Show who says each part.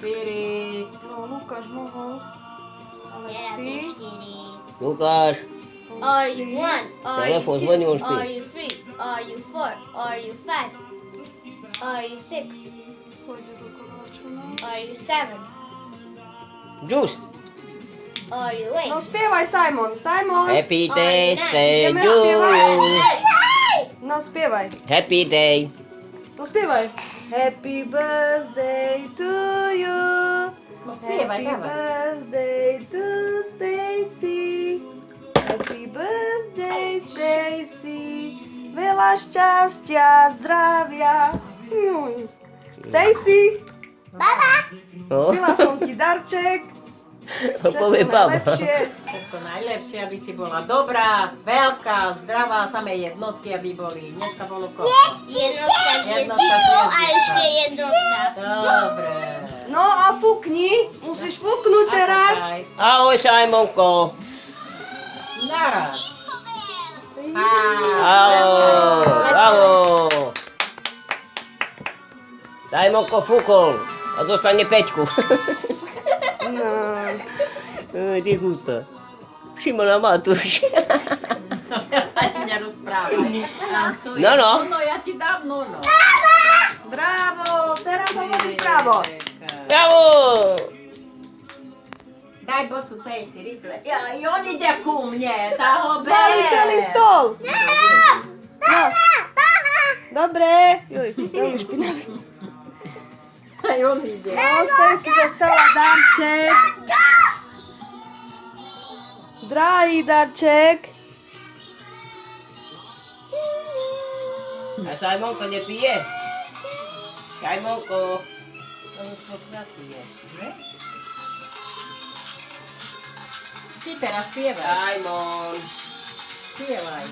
Speaker 1: 4.
Speaker 2: No, Lukáš mohol. Ale
Speaker 3: Ja
Speaker 2: ty?
Speaker 3: 4.
Speaker 4: Lukáš,
Speaker 3: Are you 1? Are you
Speaker 4: telefon zvoní,
Speaker 3: 2?
Speaker 4: on spí.
Speaker 3: Are you 3? Are you 4? Are you 5? Are you 6?
Speaker 2: Pôjde do koláča, no.
Speaker 3: Are you 7?
Speaker 4: Juice.
Speaker 3: Are you
Speaker 2: No
Speaker 3: 8?
Speaker 2: spievaj, Simon. Simon.
Speaker 4: Happy day, say
Speaker 2: Ideme
Speaker 4: you.
Speaker 2: No spievaj.
Speaker 4: Happy day.
Speaker 2: No spievaj. Happy birthday to you.
Speaker 1: No spievaj,
Speaker 2: Happy
Speaker 1: dávaj.
Speaker 2: birthday to Stacy. Happy birthday, Stacy. Veľa šťastia, zdravia. Juj. Stacy,
Speaker 3: Baba!
Speaker 4: No.
Speaker 2: kúpila som ti darček.
Speaker 4: Povie
Speaker 2: Všetko
Speaker 4: baba.
Speaker 2: najlepšie.
Speaker 1: Všetko najlepšie, aby si bola dobrá, veľká, zdravá, samé jednotky, aby boli. Dneska bolo koľko?
Speaker 3: Jednotka s
Speaker 1: Jednotka,
Speaker 3: jedničkou a
Speaker 1: jednička.
Speaker 3: ešte jednotka.
Speaker 1: Dobre.
Speaker 2: No a fúkni. Musíš fúknuť teraz.
Speaker 1: Počkaj.
Speaker 4: Ahoj, Simonko.
Speaker 1: Naraz.
Speaker 4: Ahoj, ahoj. Simonko fúkol a dostane 5.
Speaker 2: No.
Speaker 4: Ty gusto. Šimona Matúš.
Speaker 1: Ani nerozprávaj. Tancuj.
Speaker 4: No, no.
Speaker 1: No, ja ti dám no.
Speaker 2: Bravo, teraz hovoríš bravo.
Speaker 4: Bravo.
Speaker 1: Daj bosu tej si rýchle. Ja, i on ide ku mne, tá ho
Speaker 2: Bali celý
Speaker 1: bere.
Speaker 2: stôl. No. Dobre. Juj, veľmi špinavý.
Speaker 1: Aj on ide.
Speaker 2: No, Stacy dostala darček. Drahý darček.
Speaker 4: A Simonko nepije? Simonko.
Speaker 1: To už pokračuje. Ty teraz spievaj.
Speaker 4: Simon.
Speaker 1: Spievaj.